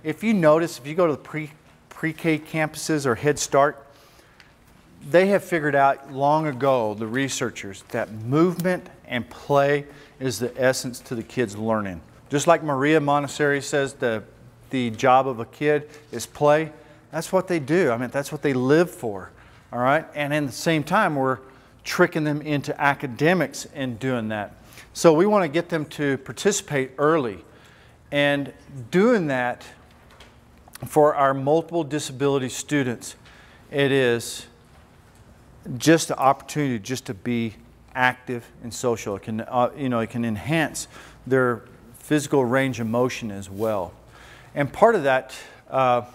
if you notice, if you go to the pre-K campuses or Head Start, they have figured out long ago, the researchers, that movement and play is the essence to the kids learning. Just like Maria Montessori says the job of a kid is play, that's what they do. I mean, that's what they live for, all right? And at the same time, we're tricking them into academics in doing that. So we want to get them to participate early. And doing that for our multiple disability students, it is just an opportunity just to be active and social. It can, it can enhance their physical range of motion as well. And part of that, by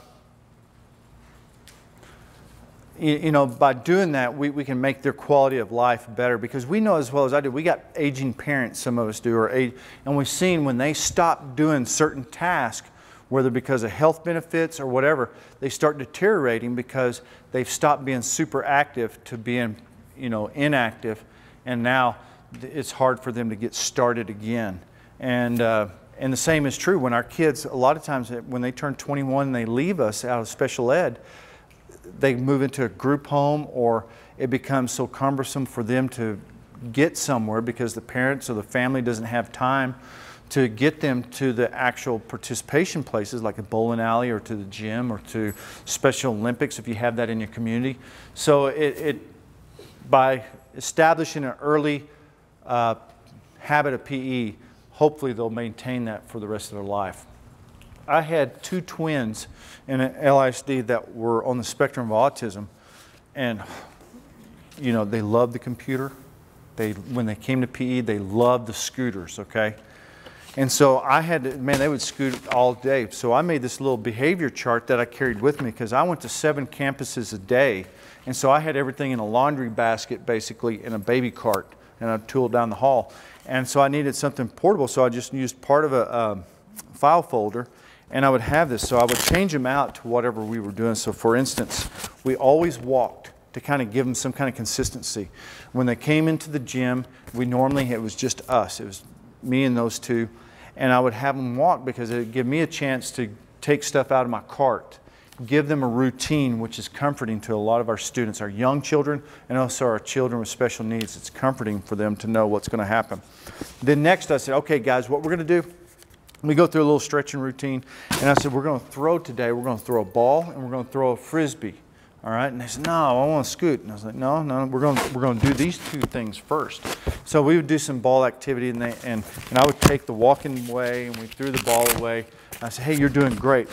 doing that, we can make their quality of life better, because we know as well as I do, we got aging parents, some of us do, and we've seen when they stop doing certain tasks, whether because of health benefits or whatever, they start deteriorating because they've stopped being super active to being, inactive, and now it's hard for them to get started again. And the same is true when our kids, a lot of times when they turn 21 and they leave us out of special ed, they move into a group home, or it becomes so cumbersome for them to get somewhere because the parents or the family doesn't have time to get them to the actual participation places like a bowling alley or to the gym or to Special Olympics if you have that in your community. So by establishing an early habit of PE, hopefully they'll maintain that for the rest of their life. I had two twins in an LISD that were on the spectrum of autism, and they loved the computer. When they came to PE, they loved the scooters, okay? And so I had to, they would scoot all day. So I made this little behavior chart that I carried with me, because I went to 7 campuses a day. And so I had everything in a laundry basket, basically, in a baby cart, and I tooled down the hall. And so I needed something portable, so I just used part of a file folder, and I would have this. So I would change them out to whatever we were doing. So for instance, we always walked to kind of give them some kind of consistency. When they came into the gym, it was just us. It was me and those two. And I would have them walk because it would give me a chance to take stuff out of my cart, give them a routine, which is comforting to a lot of our students, our young children, and also our children with special needs. It's comforting for them to know what's going to happen. Then next I said, okay guys, what we're going to do, we go through a little stretching routine, and I said, we're going to throw today, we're going to throw a ball and we're going to throw a Frisbee. All right, and they said, no, I want to scoot. And I was like, no, we're going to do these two things first. So we would do some ball activity, and I would take the walking away, and we threw the ball away. I said, hey, you're doing great.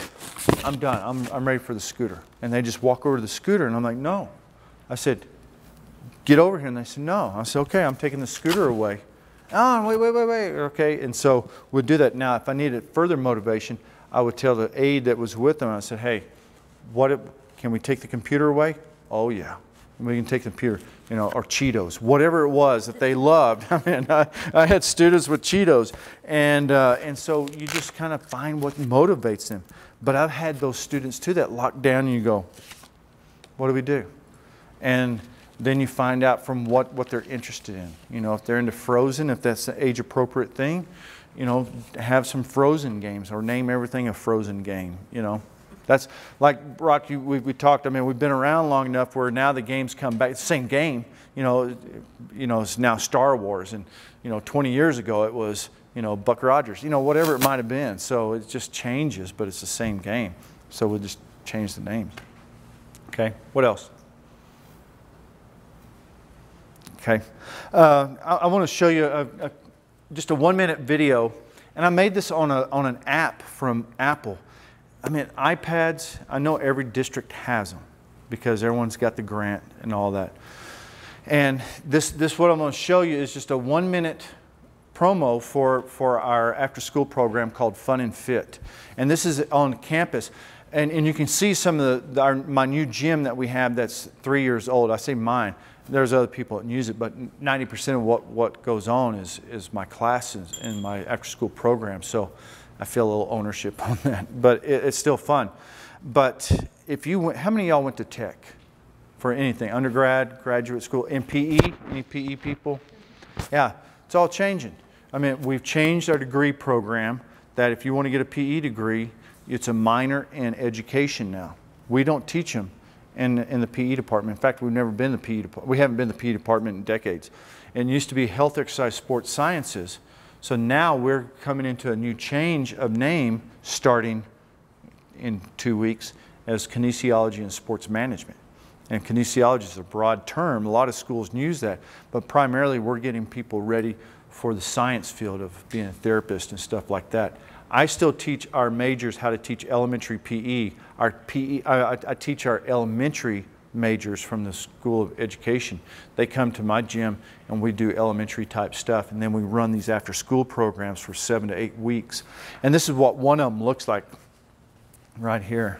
I'm done. I'm ready for the scooter. And they just walk over to the scooter, and I'm like, no. I said, get over here. And they said, no. I said, okay, I'm taking the scooter away. Oh, wait. Okay, and so we'd do that. Now, if I needed further motivation, I would tell the aide that was with them, I said, hey, can we take the computer away? Oh, yeah. We can take the computer, or Cheetos, whatever it was that they loved. I mean, I had students with Cheetos, and so you just kind of find what motivates them. But I've had those students too that lock down, and you go, what do we do? And then you find out from what they're interested in. If they're into Frozen, if that's the age-appropriate thing, have some Frozen games, or name everything a Frozen game, That's like Rock, we talked, we've been around long enough where now the games come back. It's the same game, it's now Star Wars, and 20 years ago it was, Buck Rogers, whatever it might have been. So it just changes, but it's the same game. So we'll just change the names. Okay, what else? Okay, I want to show you just a 1-minute video, and I made this on an app from Apple. iPads, I know every district has them because everyone's got the grant and all that. And this what I'm going to show you is just a 1-minute promo for our after-school program called Fun and Fit. And this is on campus. And you can see some of my new gym that we have that's 3 years old. I say mine. There's other people that use it, but 90% of what goes on is my classes and my after-school program. So I feel a little ownership on that, but it's still fun. But how many of y'all went to tech for anything? Undergrad, graduate school, in PE? Any PE people? Yeah, it's all changing. We've changed our degree program that if you want to get a PE degree, It's a minor in education now. We don't teach them in the PE department. In fact, we've never been the PE department. We haven't been the PE department in decades. And it used to be health, exercise, sports sciences. So now we're coming into a new change of name starting in 2 weeks as kinesiology and sports management. And kinesiology is a broad term. A lot of schools use that. But primarily we're getting people ready for the science field of being a therapist and stuff like that. I still teach our majors how to teach elementary PE. I teach our elementary majors from the School of Education. They come to my gym and we do elementary type stuff, and then we run these after school programs for 7 to 8 weeks. And this is what one of them looks like right here.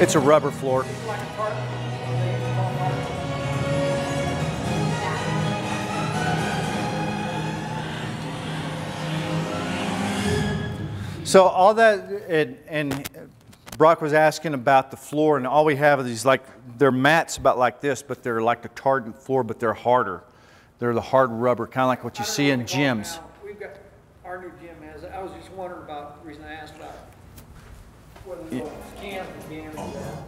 It's a rubber floor. So all that, and Brock was asking about the floor, and all we have are these, like, they're mats about like this, but they're like the tartan floor, but they're harder. They're the hard rubber, kind of like what you see in gyms. We've got, our new gym has, I was just wondering about, the reason I asked about whether the scans and damage that.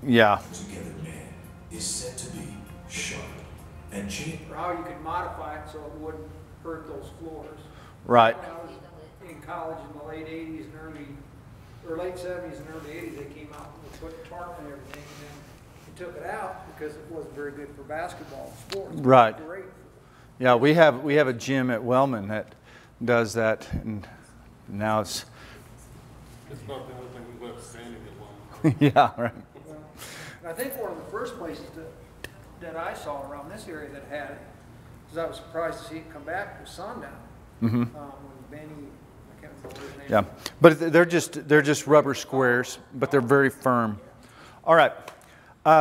Yeah. Together man is said to be sharp and cheap. Or how you could modify it so it wouldn't hurt those floors. Right. When I was in college in the late 80s and late 70s and early 80s, they came out and put tarp and everything, and then they took it out because it wasn't very good for basketball sports. Right. Great. Yeah, we have a gym at Wellman that does that, and now it's. It's about the only thing we left standing at one. Yeah, right. Well, I think one of the first places that I saw around this area that had it, because I was surprised to see it come back, was Sundown. Mm-hmm. When Benny, I can't remember his name. Yeah, but they're just rubber squares, but they're very firm. All right,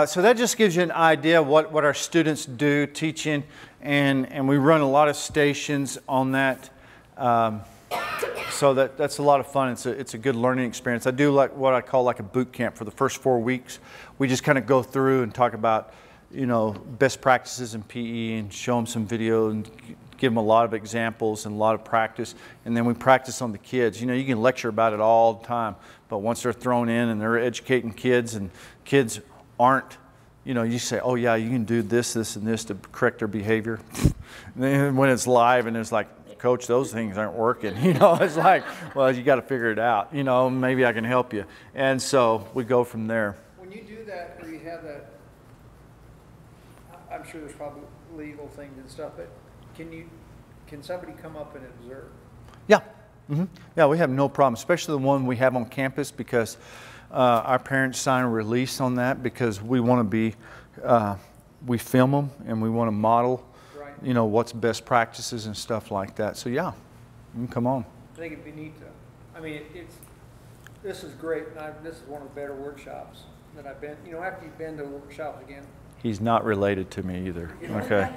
so that just gives you an idea of what our students do teaching, and we run a lot of stations on that. So that's a lot of fun. It's a good learning experience. I do like what I call like a boot camp for the first 4 weeks. We just kind of go through and talk about, you know, best practices in PE and show them some video and give them a lot of examples and a lot of practice. And then we practice on the kids. You know, you can lecture about it all the time, but once they're thrown in and they're educating kids and kids aren't, you know, you say, oh yeah, you can do this, this, and this to correct their behavior. And then when it's live and it's like, Coach, those things aren't working. You know, it's like, well, you got to figure it out. You know, maybe I can help you. And so we go from there. When you do that, or you have that, I'm sure there's probably legal things and stuff, but can somebody come up and observe? Yeah. Mm-hmm. Yeah, we have no problem, especially the one we have on campus, because our parents sign a release on that because we want to be, we film them and we want to model. You know, what's best practices and stuff like that. So yeah, you can come on. I think it'd be neat to, I mean, this is great, and this is one of the better workshops that I've been, you know, after you've been to workshops again. He's not related to me either, okay.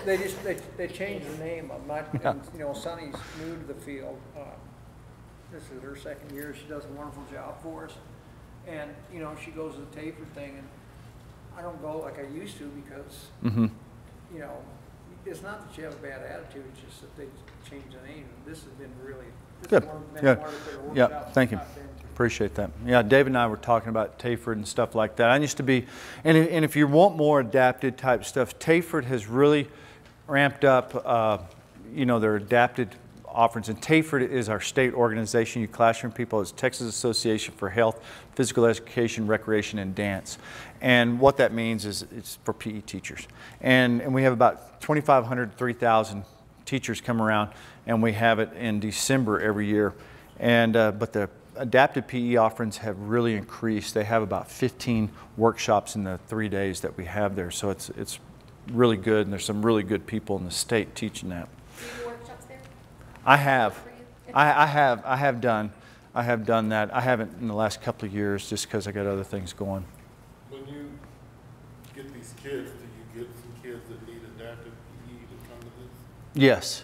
They changed the name of my, and, you know, Sunny's new to the field. This is her second year. She does a wonderful job for us. And, you know, she goes to the Tayford thing, and I don't go like I used to because, you know, it's not that you have a bad attitude, it's just that they changed the name. This has been really good. Yeah, thank you. Appreciate that. Yeah, Dave and I were talking about Tayford and stuff like that. I used to be, and if you want more adapted type stuff, Tayford has really ramped up, you know, their adapted offerings. And TAFER is our state organization, you classroom people. It's Texas Association for Health, Physical Education, Recreation, and Dance. And what that means is it's for PE teachers. And we have about 2,500, 3,000 teachers come around, and we have it in December every year. And but the adapted PE offerings have really increased. They have about 15 workshops in the 3 days that we have there. So it's really good, and there's some really good people in the state teaching that. Do you do workshops there? I have. I have done that. I haven't in the last couple of years just because I got other things going. When you get these kids, do you get some kids that need adaptive PE to come to this? Yes.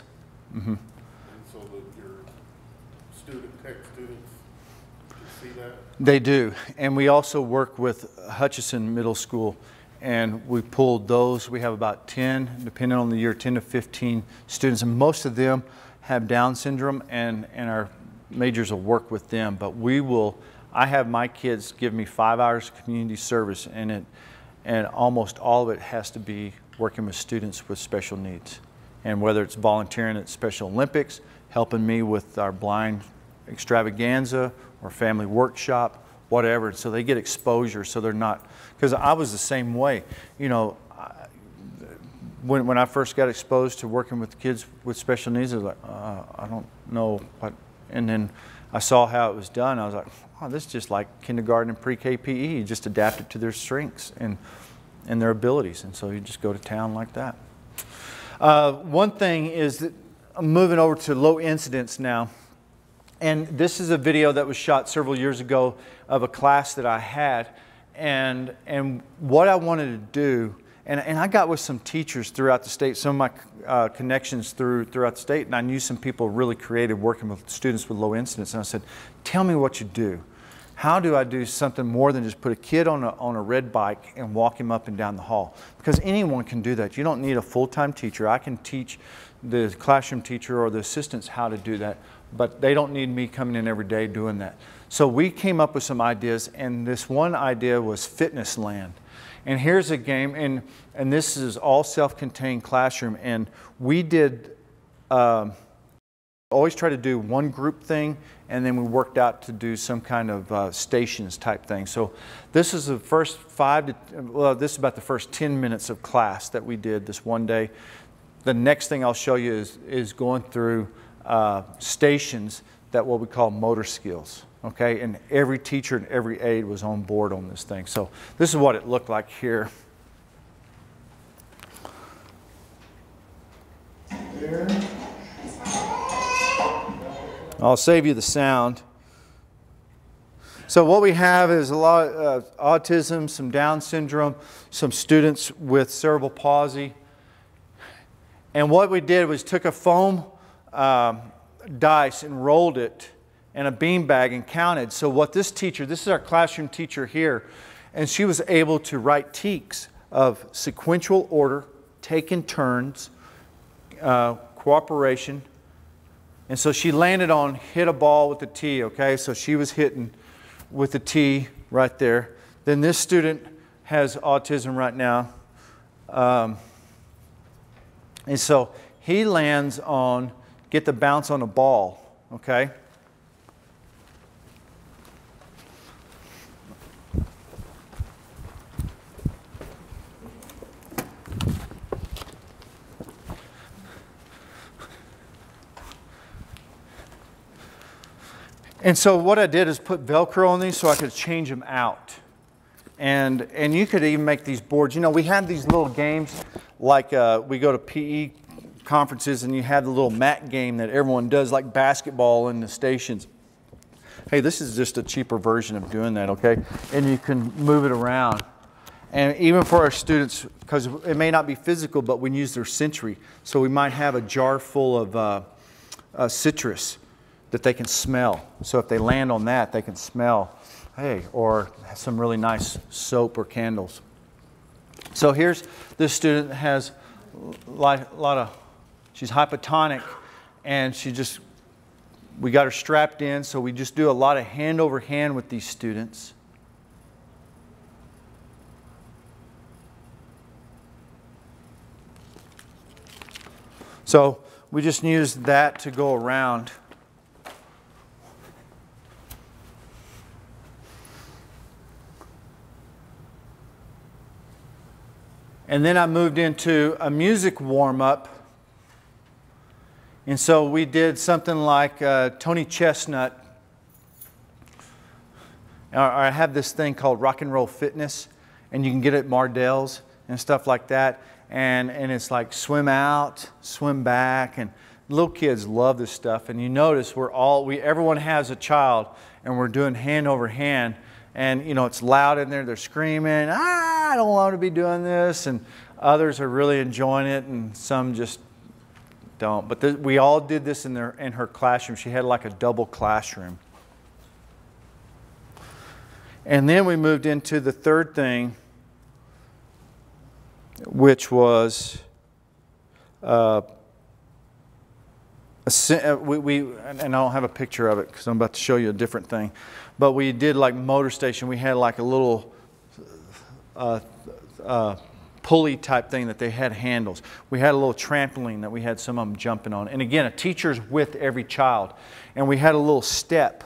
Mm-hmm. And so that your tech students can see that? They do. And we also work with Hutchinson Middle School, and we pulled those. We have about 10, depending on the year, 10 to 15 students, and most of them have Down syndrome, and our majors will work with them. But I have my kids give me 5 hours of community service, and almost all of it has to be working with students with special needs. And whether it's volunteering at Special Olympics, helping me with our blind extravaganza or family workshop, whatever. So they get exposure, so they're not, because I was the same way. You know, when I first got exposed to working with kids with special needs, I was like, I don't know what, and then I saw how it was done. I was like, oh, this is just like kindergarten and pre-K PE. You just adapt it to their strengths and their abilities, and so you just go to town like that. One thing is that I'm moving over to low incidence now. And this is a video that was shot several years ago of a class that I had. And what I wanted to do, and I got with some teachers throughout the state, some of my connections throughout the state, and I knew some people really creative working with students with low incidence. And I said, tell me what you do. How do I do something more than just put a kid on a red bike and walk him up and down the hall? Because anyone can do that. You don't need a full-time teacher. I can teach the classroom teacher or the assistants how to do that, but they don't need me coming in every day doing that. So we came up with some ideas, and this one idea was Fitness Land. And here's a game, and this is all self-contained classroom, and we did always try to do one group thing, and then we worked out to do some kind of stations type thing. So this is the first this is about the first 10 minutes of class that we did this one day. The next thing I'll show you is going through stations that what we call motor skills, okay? And every teacher and every aide was on board on this thing. So this is what it looked like here. I'll save you the sound. So what we have is a lot of autism, some Down syndrome, some students with cerebral palsy. And what we did was took a foam dice and rolled it in a beanbag and counted. So what this teacher, this is our classroom teacher here, and she was able to write teaks of sequential order, taking turns, cooperation. And so she landed on hit a ball with the tee, okay? So she was hitting with the tee right there. Then this student has autism right now. And so he lands on get the bounce on a ball, okay? And so what I did is put Velcro on these so I could change them out. And you could even make these boards. You know, we had these little games like we go to PE conferences and you have the little mat game that everyone does, like basketball in the stations. Hey, this is just a cheaper version of doing that, okay? And you can move it around. And even for our students, because it may not be physical, but we use their sensory. So we might have a jar full of citrus that they can smell. So if they land on that, they can smell, hey, or some really nice soap or candles. So here's this student that has a lot of, she's hypotonic, and we got her strapped in, so we just do a lot of hand over hand with these students. So we just used that to go around. And then I moved into a music warm-up. And so we did something like Tony Chestnut. I have this thing called Rock and Roll Fitness, and you can get it at Mardell's and stuff like that. And it's like swim out, swim back, and little kids love this stuff. And you notice everyone has a child, and we're doing hand over hand. And you know, it's loud in there, they're screaming, I don't want to be doing this. And others are really enjoying it, and some just don't. But we all did this in her classroom. She had like a double classroom. And then we moved into the third thing, which was and I don't have a picture of it because I'm about to show you a different thing. But we did like motor station. We had like a little pulley type thing that they had handles. We had a little trampoline that we had some of them jumping on. And again, a teacher's with every child. And we had a little step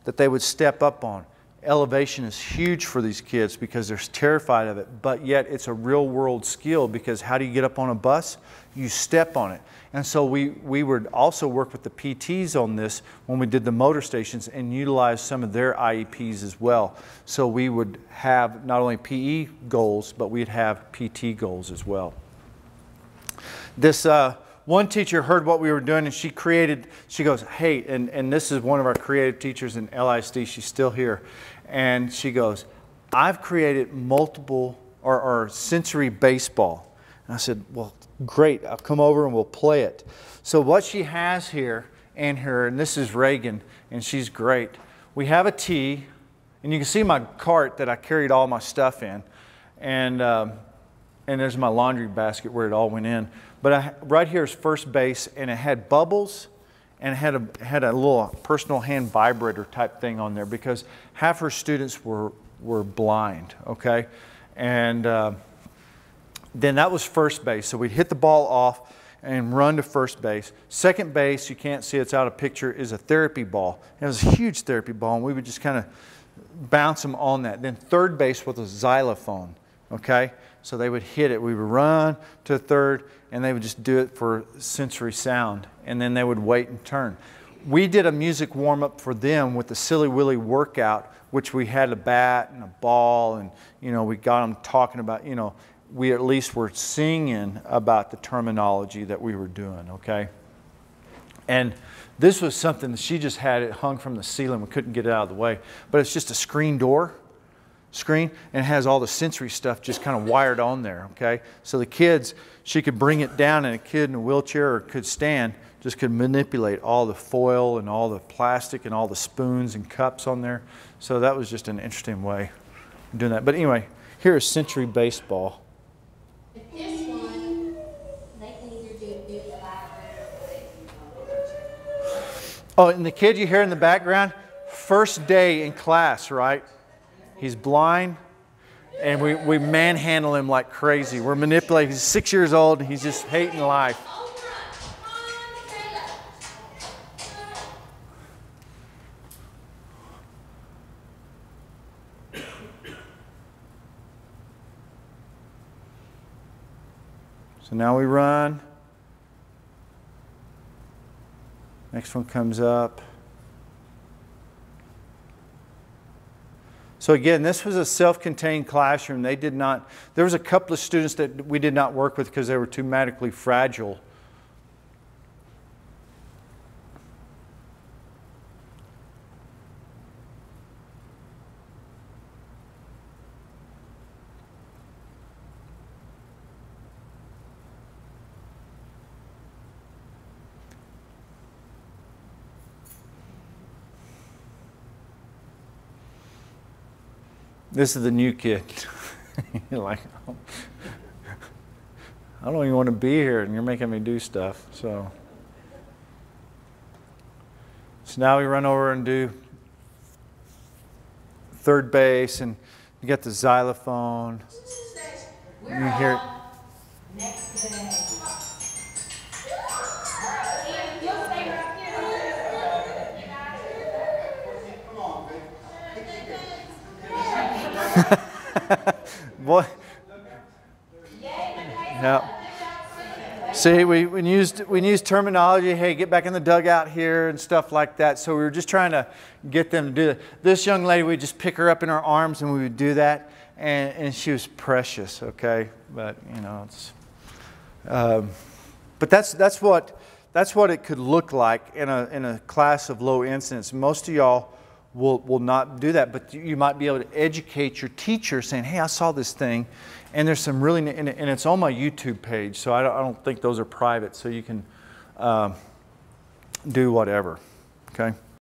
that they would step up on. Elevation is huge for these kids because they're terrified of it, but yet it's a real world skill, because how do you get up on a bus? You step on it. And so we would also work with the PTs on this when we did the motor stations and utilize some of their IEPs as well. So we would have not only PE goals, but we'd have PT goals as well. This one teacher heard what we were doing, and she goes, hey, and this is one of our creative teachers in LISD, she's still here. And she goes, I've created multiple or sensory baseball. And I said, well, great, I'll come over and we'll play it. So what she has here, and this is Reagan, and she's great. We have a tee, and you can see my cart that I carried all my stuff in. And there's my laundry basket where it all went in. But right here is first base, and it had bubbles, and it had a little personal hand vibrator type thing on there, because half her students were blind, okay? And then that was first base. So we'd hit the ball off and run to first base. Second base, you can't see, it's out of picture, is a therapy ball. It was a huge therapy ball, and we would just kind of bounce them on that. Then third base was a xylophone, okay? So they would hit it. We would run to third, and they would just do it for sensory sound, and then they would wait and turn. We did a music warm-up for them with the Silly Willy workout, which we had a bat and a ball, and you know, we got them talking about, you know, we at least were singing about the terminology that we were doing, okay? And this was something that she just had it hung from the ceiling. We couldn't get it out of the way. But it's just a screen, and it has all the sensory stuff just kind of wired on there, okay? So the kids, she could bring it down, and a kid in a wheelchair or could stand, just could manipulate all the foil and all the plastic and all the spoons and cups on there. So that was just an interesting way of doing that. But anyway, here is sensory baseball. This one, they can either do the vibrator or they can Oh, and the kid you hear in the background, first day in class, right? He's blind, and we manhandle him like crazy. We're manipulating. He's 6 years old, and he's just hating life. So now we run. Next one comes up. So again, this was a self-contained classroom. They did not, there was a couple of students that we did not work with because they were too medically fragile. This is the new kid. You're like, oh, I don't even want to be here, and you're making me do stuff. So now we run over and do third base, and you get the xylophone. You hear it. next day. Boy. Yeah. See, we used terminology, hey, get back in the dugout here and stuff like that. So we were just trying to get them to do that. This young lady, we'd just pick her up in our arms and we would do that. And she was precious, okay? But, you know, it's... but that's what it could look like in a class of low incidence. Most of y'all will not do that, but you might be able to educate your teacher saying, hey, I saw this thing, and there's some really, and it's on my YouTube page, so I don't think those are private, so you can do whatever, okay?